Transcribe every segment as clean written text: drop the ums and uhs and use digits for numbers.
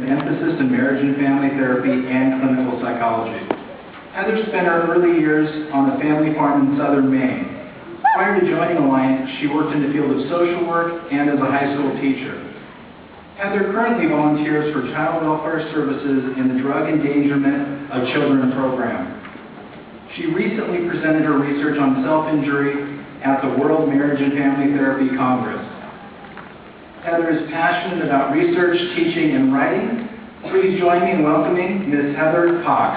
with emphasis in marriage and family therapy and clinical psychology. Heather spent her early years on a family farm in southern Maine. Prior to joining Alliance, she worked in the field of social work and as a high school teacher. Heather currently volunteers for Child Welfare Services in the Drug Endangerment of Children program. She recently presented her research on self-injury at the World Marriage and Family Therapy Congress. Heather is passionate about research, teaching, and writing. Please join me in welcoming Ms. Heather Cox.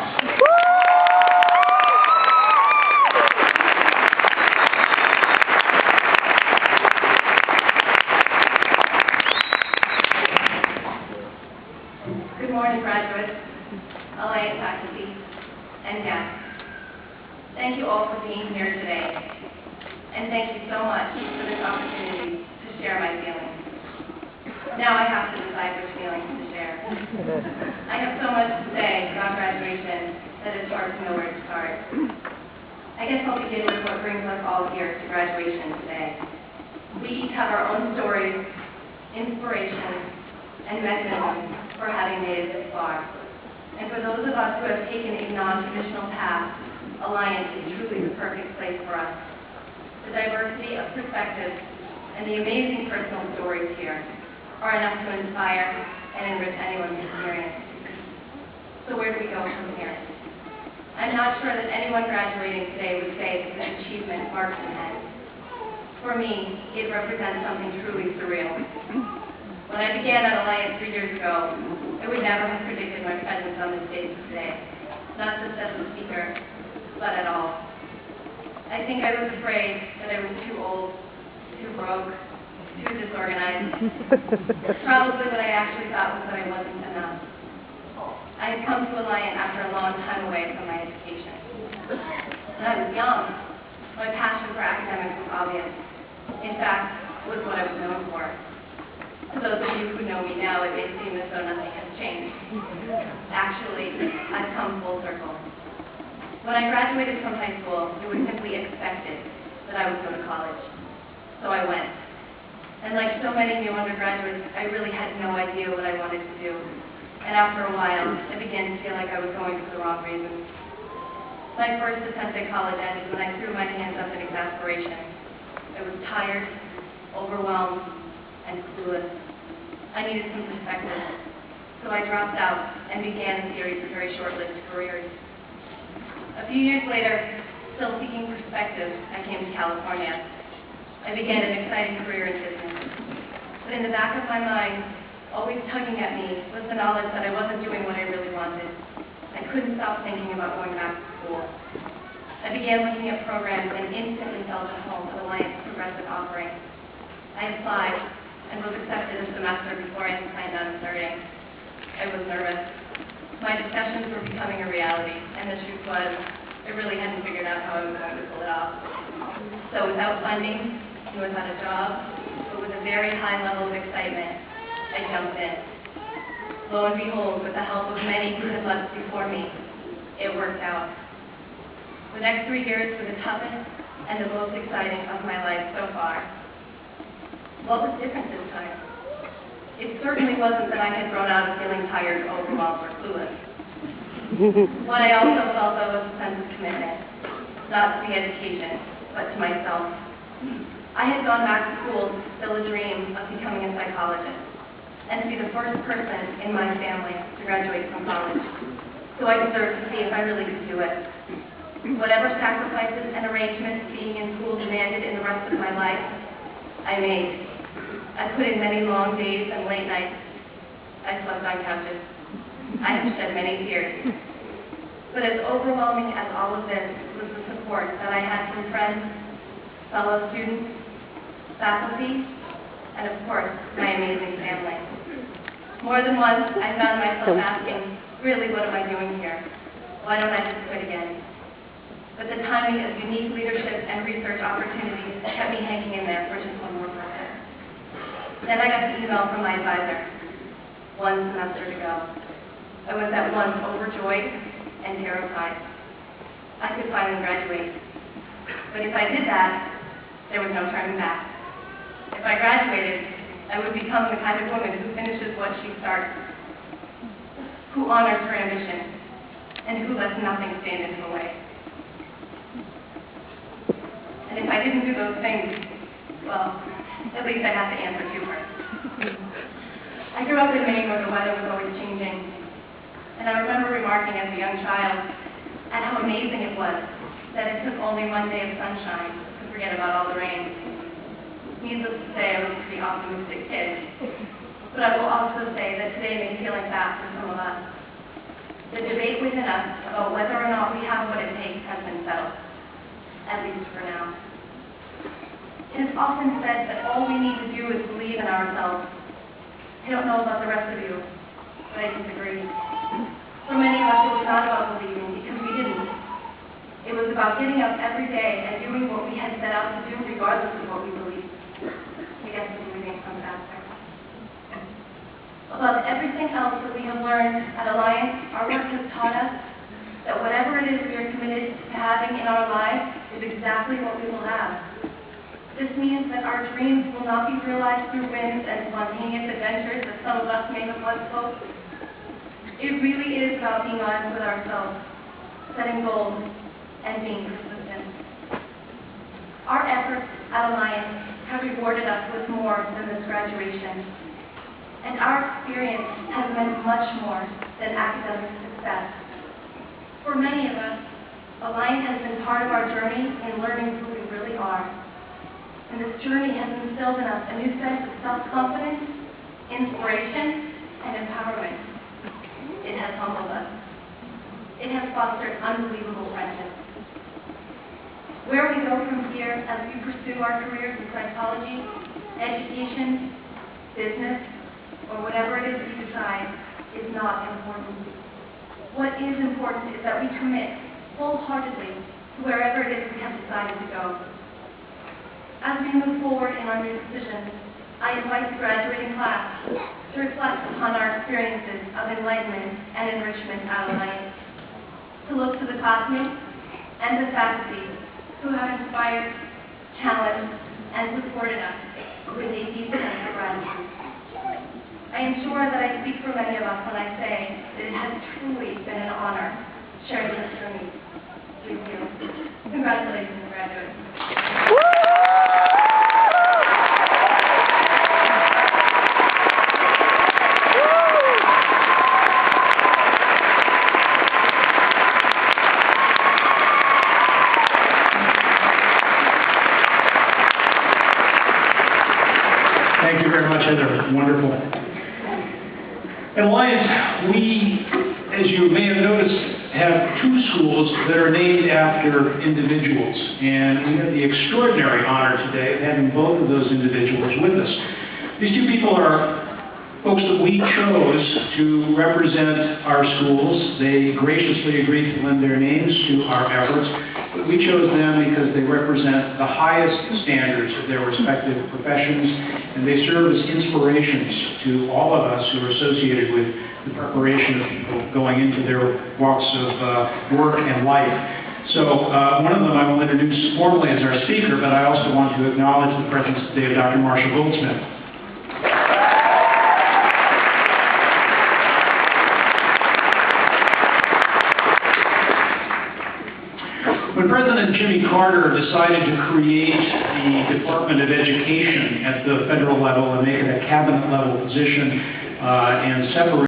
Good morning, graduates, Alliance faculty, and guests. Thank you all for being here today, and thank you so much for this opportunity to share my feelings. Now I have to decide which feelings to share. I have so much to say about graduation that it's hard to know where to start. I guess I'll begin with what brings us all here to graduation today. We each have our own stories, inspirations, and mechanisms for having made it this far. And for those of us who have taken a non-traditional path, Alliance is truly the perfect place for us. The diversity of perspectives and the amazing personal stories here are enough to inspire and enrich anyone's experience. So where do we go from here? I'm not sure that anyone graduating today would say that this achievement marks an end. For me, it represents something truly surreal. When I began at Alliance 3 years ago, I would never have predicted my presence on this stage today, not just as a speaker, but at all. I think I was afraid that I was too old, too broke, too disorganized. Probably what I actually thought was that I wasn't enough. I had come to Alliance after a long time away from my education. When I was young, my passion for academics was obvious. In fact, it was what I was known for. To those of you who know me now, it may seem as though nothing has changed. Actually, I've come full circle. When I graduated from high school, it was simply expected that I would go to college. So I went. And like so many new undergraduates, I really had no idea what I wanted to do. And after a while, I began to feel like I was going for the wrong reasons. My first attempt at college ended when I threw my hands up in exasperation. I was tired, overwhelmed, and clueless. I needed some perspective. So I dropped out and began a series of very short-lived careers. A few years later, still seeking perspective, I came to California. I began an exciting career in business. But in the back of my mind, always tugging at me, was the knowledge that I wasn't doing what I really wanted. I couldn't stop thinking about going back to school. I began looking at programs and instantly felt at home with Alliance Progressive offering. I applied and was accepted a semester before I had signed on starting. I was nervous. My discussions were becoming a reality, and the truth was, I really hadn't figured out how I was going to pull it off. So without funding, and without a job, but with a very high level of excitement, I jumped in. Lo and behold, with the help of many who had left before me, it worked out. The next 3 years were the toughest and the most exciting of my life so far. What was different this time? It certainly wasn't that I had grown out of feeling tired, overwhelmed, or clueless. What I also felt, though, was a sense of commitment, not to the education, but to myself. I had gone back to school to still a dream of becoming a psychologist, and to be the first person in my family to graduate from college. So I deserved to see if I really could do it. Whatever sacrifices and arrangements being in school demanded in the rest of my life, I made. I put in many long days and late nights. I slept on couches. I have shed many tears. But as overwhelming as all of this was the support that I had from friends, fellow students, faculty, and of course, my amazing family. More than once, I found myself asking, really, what am I doing here? Why don't I just quit again? But the timing of unique leadership and research opportunities kept me hanging in there for just one more semester. Then I got an email from my advisor, one semester to go. I was at once overjoyed and terrified. I could finally graduate. But if I did that, there was no turning back. If I graduated, I would become the kind of woman who finishes what she starts. who honors her ambition, and who lets nothing stand in her way. And if I didn't do those things, well, at least I have to answer to her. I grew up in Maine where the weather was always changing, and I remember remarking as a young child at how amazing it was that it took only one day of sunshine to forget about all the rain. Needless to say, I was a pretty optimistic kid, but I will also say that today may feel like that for some of us. The debate within us about whether or not we have what it takes has been settled, at least for now. It is often said that all we need to do is believe in ourselves. I don't know about the rest of you, but I disagree. For many of us, it was not about believing, because we didn't. It was about getting up every day and doing what we had set out to do regardless of what we believed. I guess the believing comes after. Above everything else that we have learned at Alliance, our work has taught us that whatever it is we are committed to having in our lives is exactly what we will have. This means that our dreams will not be realized through whims and spontaneous adventures that some of us may have once hoped. It really is about being honest with ourselves, setting goals, and being persistent. Our efforts at Alliance have rewarded us with more than this graduation, and our experience has meant much more than academic success. For many of us, Alliance has been part of our journey in learning who we really are. And this journey has instilled in us a new sense of self-confidence, inspiration, and empowerment. It has humbled us. It has fostered unbelievable friendships. Where we go from here as we pursue our careers in psychology, education, business, or whatever it is we decide is not important. What is important is that we commit wholeheartedly to wherever it is we have decided to go. As we move forward in our new decisions, I invite the graduating class to reflect upon our experiences of enlightenment and enrichment at Alliance, to look to the classmates and the faculty who have inspired, challenged, and supported us with a deep sense of gratitude. I am sure that I speak for many of us when I say that it has truly been an honor sharing this journey with you. Congratulations, graduates. Thank you very much, Heather. Wonderful. At Alliance, we, as you may have noticed, have two schools that are named after individuals. And we have the extraordinary honor today of having both of those individuals with us. These two people are folks that we chose to represent our schools. They graciously agreed to lend their names to our efforts. But we chose them because they represent the highest standards of their respective professions, and they serve as inspirations to all of us who are associated with the preparation of people going into their walks of work and life. So one of them I will introduce formally as our speaker, but I also want to acknowledge the presence today of Dr. Marshall Goldsmith. When President Jimmy Carter decided to create the Department of Education at the federal level and make it a cabinet level position and separate